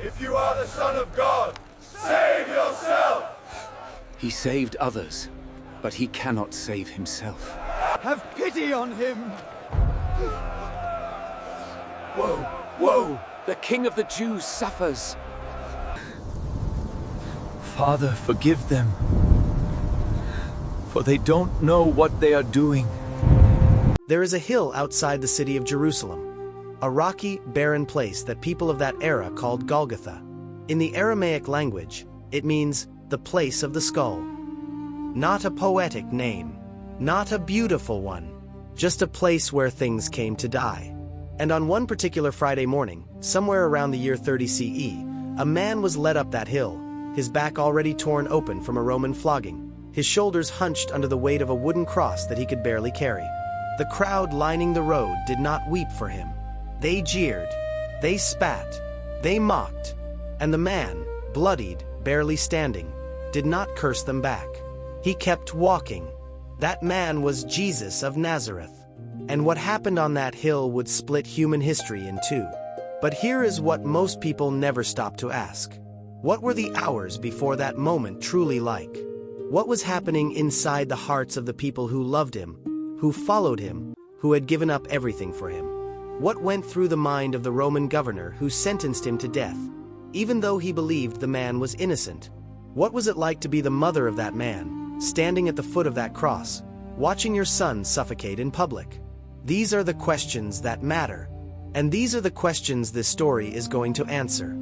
If you are the Son of God, save yourself! He saved others, but he cannot save himself. Have pity on him! Whoa! Whoa! The King of the Jews suffers! Father, forgive them, for they don't know what they are doing. There is a hill outside the city of Jerusalem, a rocky, barren place that people of that era called Golgotha. In the Aramaic language, it means the place of the skull. Not a poetic name, not a beautiful one, just a place where things came to die. And on one particular Friday morning, somewhere around the year 30 CE, a man was led up that hill, his back already torn open from a Roman flogging, his shoulders hunched under the weight of a wooden cross that he could barely carry. The crowd lining the road did not weep for him. They jeered, they spat, they mocked, and the man, bloodied, barely standing, did not curse them back. He kept walking. That man was Jesus of Nazareth. And what happened on that hill would split human history in two. But here is what most people never stop to ask. What were the hours before that moment truly like? What was happening inside the hearts of the people who loved him, who followed him, who had given up everything for him? What went through the mind of the Roman governor who sentenced him to death, even though he believed the man was innocent? What was it like to be the mother of that man, standing at the foot of that cross, watching your son suffocate in public? These are the questions that matter, and these are the questions this story is going to answer.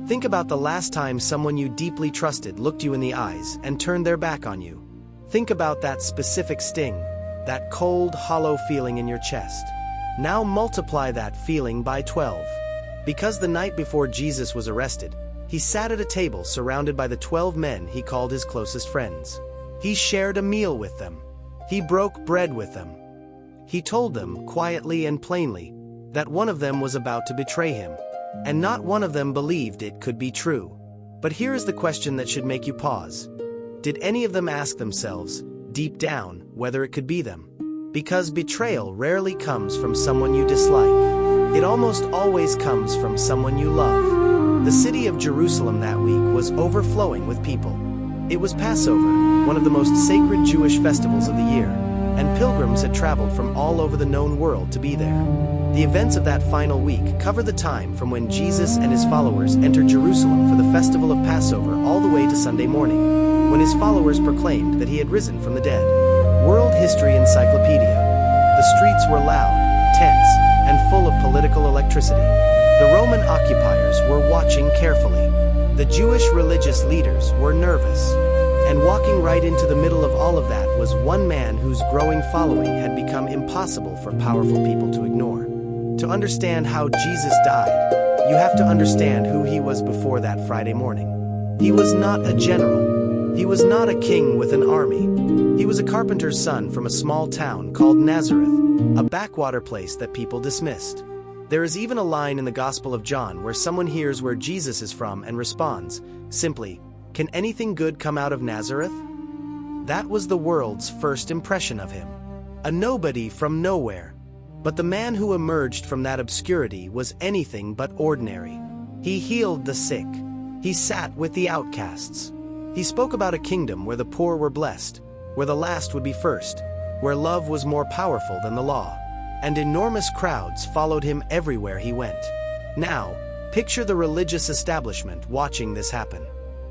Think about the last time someone you deeply trusted looked you in the eyes and turned their back on you. Think about that specific sting, that cold, hollow feeling in your chest. Now multiply that feeling by 12. Because the night before Jesus was arrested, he sat at a table surrounded by the 12 men he called his closest friends. He shared a meal with them. He broke bread with them. He told them, quietly and plainly, that one of them was about to betray him. And not one of them believed it could be true. But here is the question that should make you pause. Did any of them ask themselves, deep down, whether it could be them? Because betrayal rarely comes from someone you dislike. It almost always comes from someone you love. The city of Jerusalem that week was overflowing with people. It was Passover, one of the most sacred Jewish festivals of the year, and pilgrims had traveled from all over the known world to be there. The events of that final week cover the time from when Jesus and his followers entered Jerusalem for the festival of Passover all the way to Sunday morning, when his followers proclaimed that he had risen from the dead. World History Encyclopedia. The streets were loud, tense, and full of political electricity. The Roman occupiers were watching carefully. The Jewish religious leaders were nervous. And walking right into the middle of all of that was one man whose growing following had become impossible for powerful people to ignore. To understand how Jesus died, you have to understand who he was before that Friday morning. He was not a general. He was not a king with an army. He was a carpenter's son from a small town called Nazareth, a backwater place that people dismissed. There is even a line in the Gospel of John where someone hears where Jesus is from and responds, simply, "Can anything good come out of Nazareth?" That was the world's first impression of him. A nobody from nowhere. But the man who emerged from that obscurity was anything but ordinary. He healed the sick. He sat with the outcasts. He spoke about a kingdom where the poor were blessed, where the last would be first, where love was more powerful than the law. And enormous crowds followed him everywhere he went. Now, picture the religious establishment watching this happen.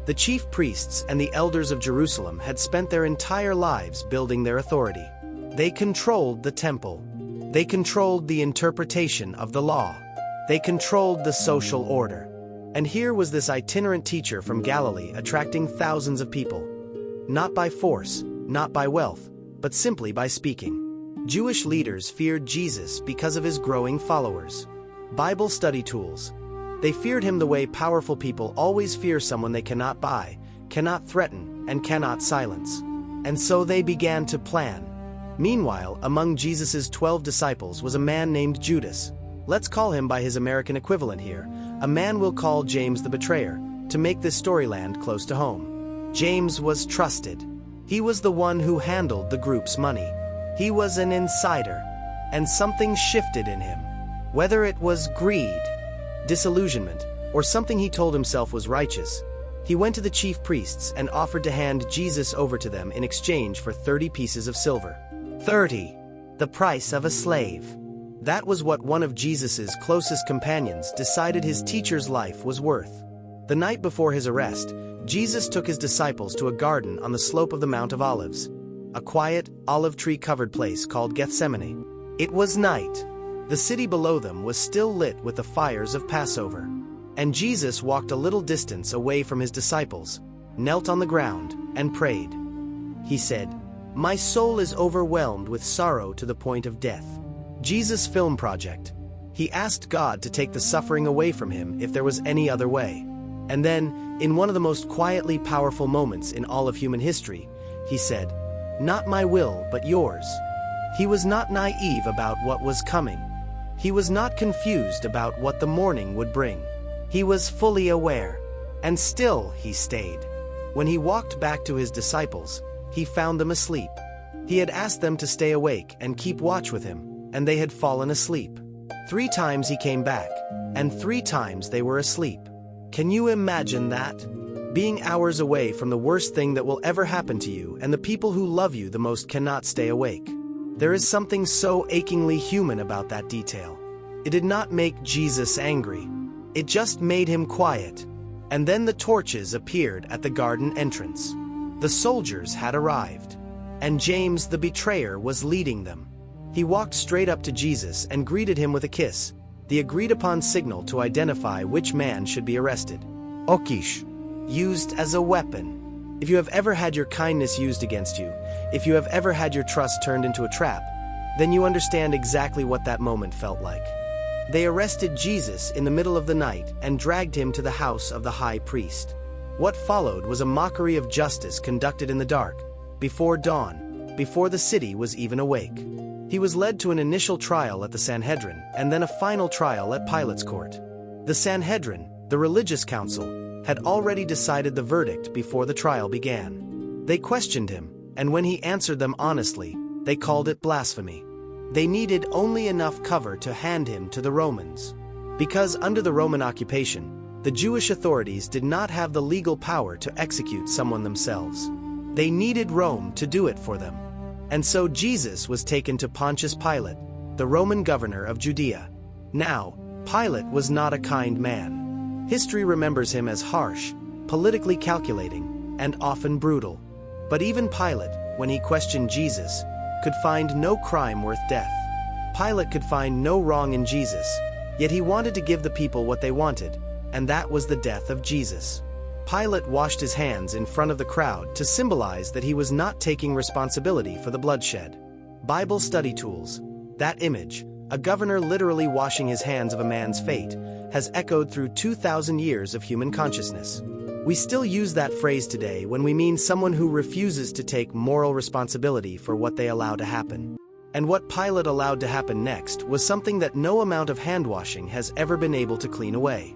The chief priests and the elders of Jerusalem had spent their entire lives building their authority. They controlled the temple. They controlled the interpretation of the law. They controlled the social order. And here was this itinerant teacher from Galilee attracting thousands of people. Not by force, not by wealth, but simply by speaking. Jewish leaders feared Jesus because of his growing followers. Bible study tools. They feared him the way powerful people always fear someone they cannot buy, cannot threaten, and cannot silence. And so they began to plan. Meanwhile, among Jesus' 12 disciples was a man named Judas. Let's call him by his American equivalent here. A man we'll call James the Betrayer, to make this story land close to home. James was trusted. He was the one who handled the group's money. He was an insider. And something shifted in him. Whether it was greed, disillusionment, or something he told himself was righteous, he went to the chief priests and offered to hand Jesus over to them in exchange for 30 pieces of silver. 30. The price of a slave. That was what one of Jesus's closest companions decided his teacher's life was worth. The night before his arrest, Jesus took his disciples to a garden on the slope of the Mount of Olives, a quiet, olive tree-covered place called Gethsemane. It was night. The city below them was still lit with the fires of Passover. And Jesus walked a little distance away from his disciples, knelt on the ground, and prayed. He said, "My soul is overwhelmed with sorrow to the point of death." Jesus' film project. He asked God to take the suffering away from him if there was any other way. And then, in one of the most quietly powerful moments in all of human history, he said, "Not my will, but yours." He was not naive about what was coming. He was not confused about what the morning would bring. He was fully aware. And still he stayed. When he walked back to his disciples, he found them asleep. He had asked them to stay awake and keep watch with him, and they had fallen asleep. 3 times he came back, and 3 times they were asleep. Can you imagine that? Being hours away from the worst thing that will ever happen to you, and the people who love you the most cannot stay awake. There is something so achingly human about that detail. It did not make Jesus angry. It just made him quiet. And then the torches appeared at the garden entrance. The soldiers had arrived, and James the betrayer was leading them. He walked straight up to Jesus and greeted him with a kiss, the agreed-upon signal to identify which man should be arrested. Okish, used as a weapon. If you have ever had your kindness used against you, if you have ever had your trust turned into a trap, then you understand exactly what that moment felt like. They arrested Jesus in the middle of the night and dragged him to the house of the high priest. What followed was a mockery of justice conducted in the dark, before dawn, before the city was even awake. He was led to an initial trial at the Sanhedrin and then a final trial at Pilate's court. The Sanhedrin, the religious council, had already decided the verdict before the trial began. They questioned him, and when he answered them honestly, they called it blasphemy. They needed only enough cover to hand him to the Romans. Because under the Roman occupation, the Jewish authorities did not have the legal power to execute someone themselves. They needed Rome to do it for them. And so Jesus was taken to Pontius Pilate, the Roman governor of Judea. Now, Pilate was not a kind man. History remembers him as harsh, politically calculating, and often brutal. But even Pilate, when he questioned Jesus, could find no crime worth death. Pilate could find no wrong in Jesus, yet he wanted to give the people what they wanted, and that was the death of Jesus. Pilate washed his hands in front of the crowd to symbolize that he was not taking responsibility for the bloodshed. Bible study tools. That image, a governor literally washing his hands of a man's fate, has echoed through 2,000 years of human consciousness. We still use that phrase today when we mean someone who refuses to take moral responsibility for what they allow to happen. And what Pilate allowed to happen next was something that no amount of hand-washing has ever been able to clean away.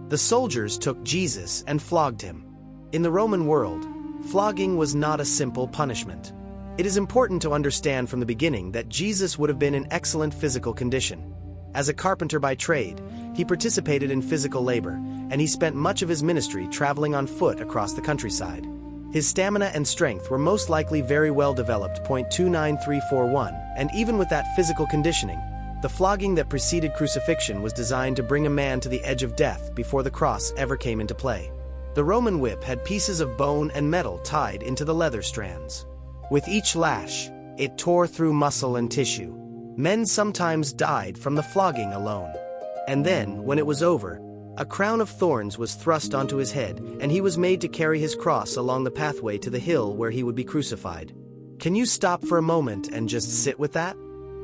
The soldiers took Jesus and flogged him. In the Roman world, flogging was not a simple punishment. It is important to understand from the beginning that Jesus would have been in excellent physical condition. As a carpenter by trade, he participated in physical labor, and he spent much of his ministry traveling on foot across the countryside. His stamina and strength were most likely very well developed. 29341, and even with that physical conditioning, the flogging that preceded crucifixion was designed to bring a man to the edge of death before the cross ever came into play. The Roman whip had pieces of bone and metal tied into the leather strands. With each lash, it tore through muscle and tissue. Men sometimes died from the flogging alone. And then, when it was over, a crown of thorns was thrust onto his head, and he was made to carry his cross along the pathway to the hill where he would be crucified. Can you stop for a moment and just sit with that?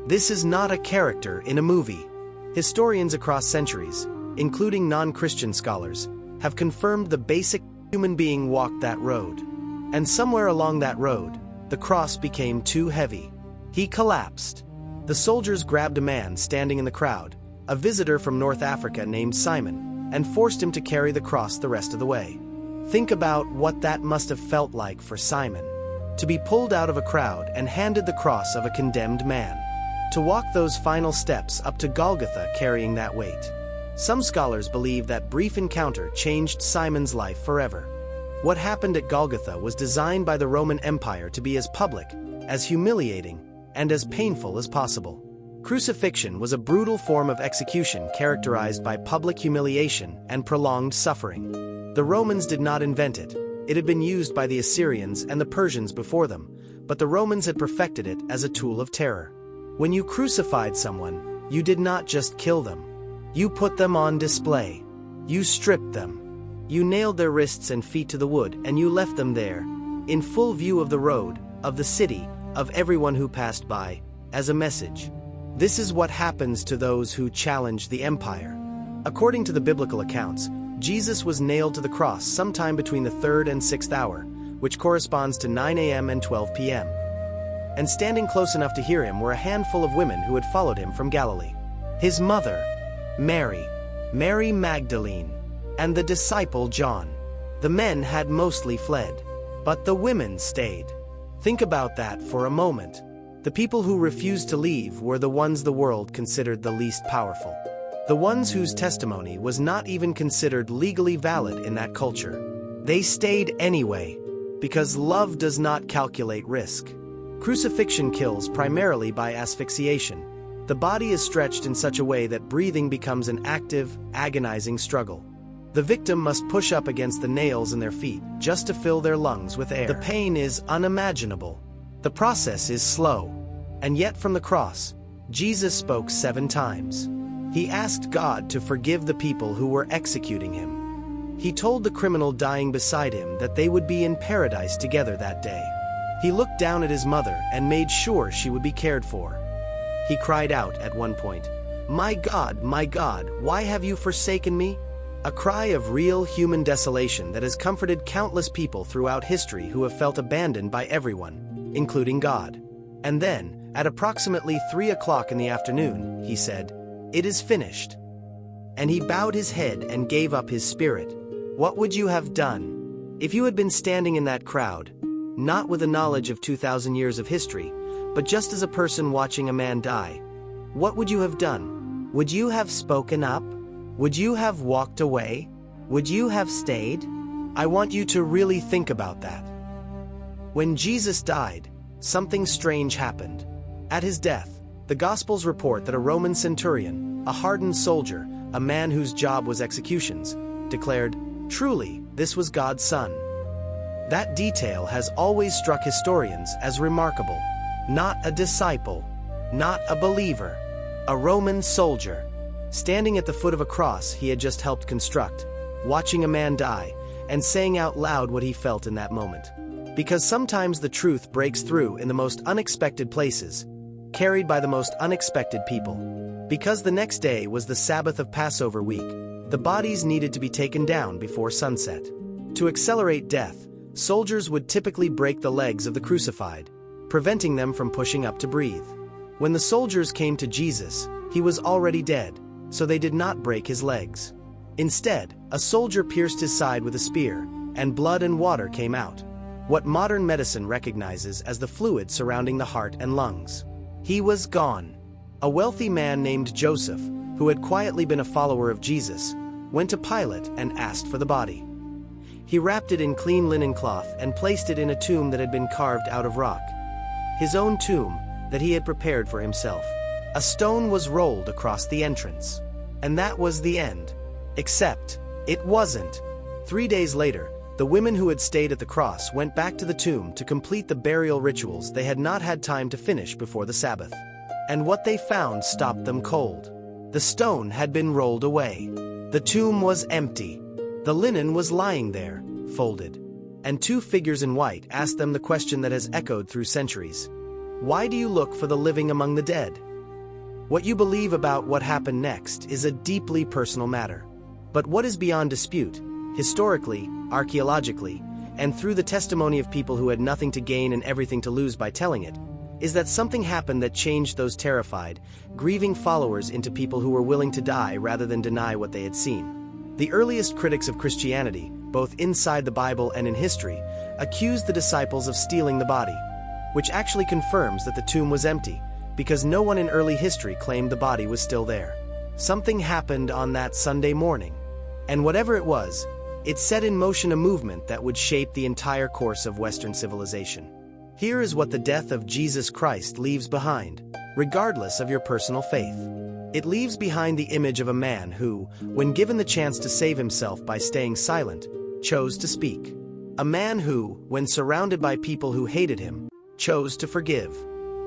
This is not a character in a movie. Historians across centuries, including non-Christian scholars, have confirmed the basic human being walked that road. And somewhere along that road, the cross became too heavy. He collapsed. The soldiers grabbed a man standing in the crowd, a visitor from North Africa named Simon, and forced him to carry the cross the rest of the way. Think about what that must have felt like for Simon. To be pulled out of a crowd and handed the cross of a condemned man. To walk those final steps up to Golgotha carrying that weight. Some scholars believe that brief encounter changed Simon's life forever. What happened at Golgotha was designed by the Roman Empire to be as public, as humiliating, and as painful as possible. Crucifixion was a brutal form of execution characterized by public humiliation and prolonged suffering. The Romans did not invent it. It had been used by the Assyrians and the Persians before them, but the Romans had perfected it as a tool of terror. When you crucified someone, you did not just kill them. You put them on display. You stripped them. You nailed their wrists and feet to the wood, and you left them there, in full view of the road, of the city, of everyone who passed by, as a message. This is what happens to those who challenge the empire. According to the biblical accounts, Jesus was nailed to the cross sometime between the 3rd and 6th hour, which corresponds to 9 a.m. and 12 p.m. And standing close enough to hear him were a handful of women who had followed him from Galilee. His mother, Mary, Mary Magdalene, and the disciple John. The men had mostly fled, but the women stayed. Think about that for a moment. The people who refused to leave were the ones the world considered the least powerful. The ones whose testimony was not even considered legally valid in that culture. They stayed anyway, because love does not calculate risk. Crucifixion kills primarily by asphyxiation. The body is stretched in such a way that breathing becomes an active, agonizing struggle. The victim must push up against the nails in their feet just to fill their lungs with air. The pain is unimaginable. The process is slow. And yet from the cross, Jesus spoke 7 times. He asked God to forgive the people who were executing him. He told the criminal dying beside him that they would be in paradise together that day. He looked down at his mother and made sure she would be cared for. He cried out at one point, my God, why have you forsaken me?" A cry of real human desolation that has comforted countless people throughout history who have felt abandoned by everyone, including God. And then, at approximately 3 o'clock in the afternoon, he said, "It is finished." And he bowed his head and gave up his spirit. What would you have done if you had been standing in that crowd, not with the knowledge of 2,000 years of history, but just as a person watching a man die? What would you have done? Would you have spoken up? Would you have walked away? Would you have stayed? I want you to really think about that. When Jesus died, something strange happened. At his death, the Gospels report that a Roman centurion, a hardened soldier, a man whose job was executions, declared, "Truly, this was God's Son." That detail has always struck historians as remarkable. Not a disciple, not a believer, a Roman soldier, standing at the foot of a cross he had just helped construct, watching a man die, and saying out loud what he felt in that moment. Because sometimes the truth breaks through in the most unexpected places, carried by the most unexpected people. Because the next day was the Sabbath of Passover week, the bodies needed to be taken down before sunset. To accelerate death, soldiers would typically break the legs of the crucified, preventing them from pushing up to breathe. When the soldiers came to Jesus, he was already dead, so they did not break his legs. Instead, a soldier pierced his side with a spear, and blood and water came out, what modern medicine recognizes as the fluid surrounding the heart and lungs. He was gone. A wealthy man named Joseph, who had quietly been a follower of Jesus, went to Pilate and asked for the body. He wrapped it in clean linen cloth and placed it in a tomb that had been carved out of rock. His own tomb that he had prepared for himself. A stone was rolled across the entrance. And that was the end. Except, it wasn't. 3 days later, the women who had stayed at the cross went back to the tomb to complete the burial rituals they had not had time to finish before the Sabbath. And what they found stopped them cold. The stone had been rolled away. The tomb was empty. The linen was lying there, folded. And 2 figures in white asked them the question that has echoed through centuries. Why do you look for the living among the dead? What you believe about what happened next is a deeply personal matter. But what is beyond dispute, historically, archaeologically, and through the testimony of people who had nothing to gain and everything to lose by telling it, is that something happened that changed those terrified, grieving followers into people who were willing to die rather than deny what they had seen. The earliest critics of Christianity, both inside the Bible and in history, accused the disciples of stealing the body, which actually confirms that the tomb was empty, because no one in early history claimed the body was still there. Something happened on that Sunday morning. And whatever it was, it set in motion a movement that would shape the entire course of Western civilization. Here is what the death of Jesus Christ leaves behind, regardless of your personal faith. It leaves behind the image of a man who, when given the chance to save himself by staying silent, chose to speak. A man who, when surrounded by people who hated him, chose to forgive.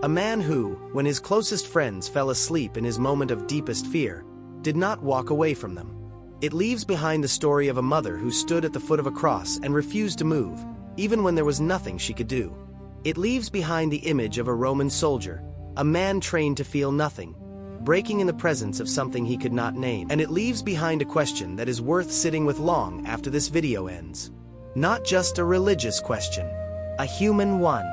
A man who, when his closest friends fell asleep in his moment of deepest fear, did not walk away from them. It leaves behind the story of a mother who stood at the foot of a cross and refused to move, even when there was nothing she could do. It leaves behind the image of a Roman soldier, a man trained to feel nothing, breaking in the presence of something he could not name. And it leaves behind a question that is worth sitting with long after this video ends. Not just a religious question, a human one.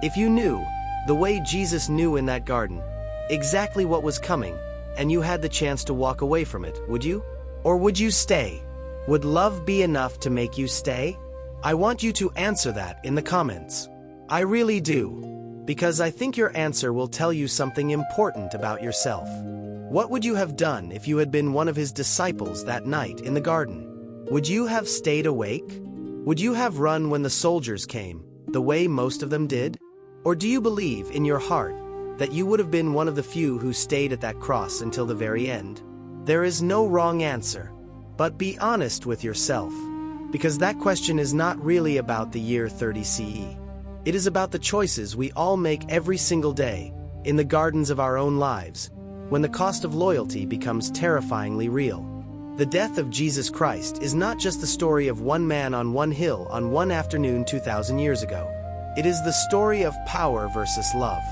If you knew, the way Jesus knew in that garden, exactly what was coming, and you had the chance to walk away from it, would you? Or would you stay? Would love be enough to make you stay? I want you to answer that in the comments. I really do, because I think your answer will tell you something important about yourself. What would you have done if you had been one of his disciples that night in the garden? Would you have stayed awake? Would you have run when the soldiers came, the way most of them did? Or do you believe in your heart that you would have been one of the few who stayed at that cross until the very end? There is no wrong answer, but be honest with yourself, because that question is not really about the year 30 CE. It is about the choices we all make every single day, in the gardens of our own lives, when the cost of loyalty becomes terrifyingly real. The death of Jesus Christ is not just the story of one man on one hill on one afternoon 2,000 years ago. It is the story of power versus love,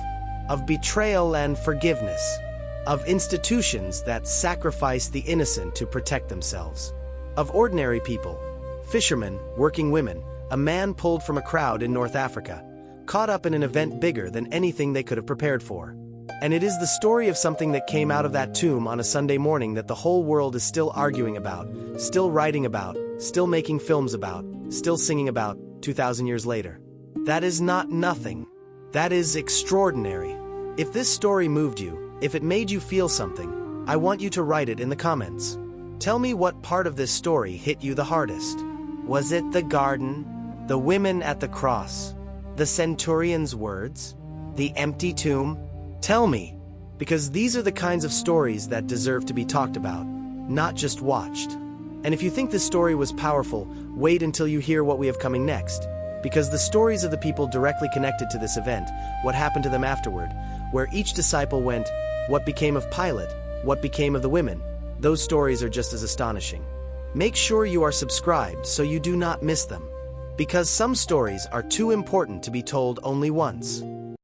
of betrayal and forgiveness, of institutions that sacrifice the innocent to protect themselves, of ordinary people, fishermen, working women, a man pulled from a crowd in North Africa, caught up in an event bigger than anything they could have prepared for. And it is the story of something that came out of that tomb on a Sunday morning that the whole world is still arguing about, still writing about, still making films about, still singing about 2,000 years later. That is not nothing. That is extraordinary. If this story moved you, if it made you feel something, I want you to write it in the comments. Tell me what part of this story hit you the hardest. Was it the garden, the women at the cross, the centurion's words, the empty tomb? Tell me, because these are the kinds of stories that deserve to be talked about, not just watched. And if you think this story was powerful, wait until you hear what we have coming next, because the stories of the people directly connected to this event, what happened to them afterward, where each disciple went, what became of Pilate, what became of the women, those stories are just as astonishing. Make sure you are subscribed so you do not miss them, because some stories are too important to be told only once.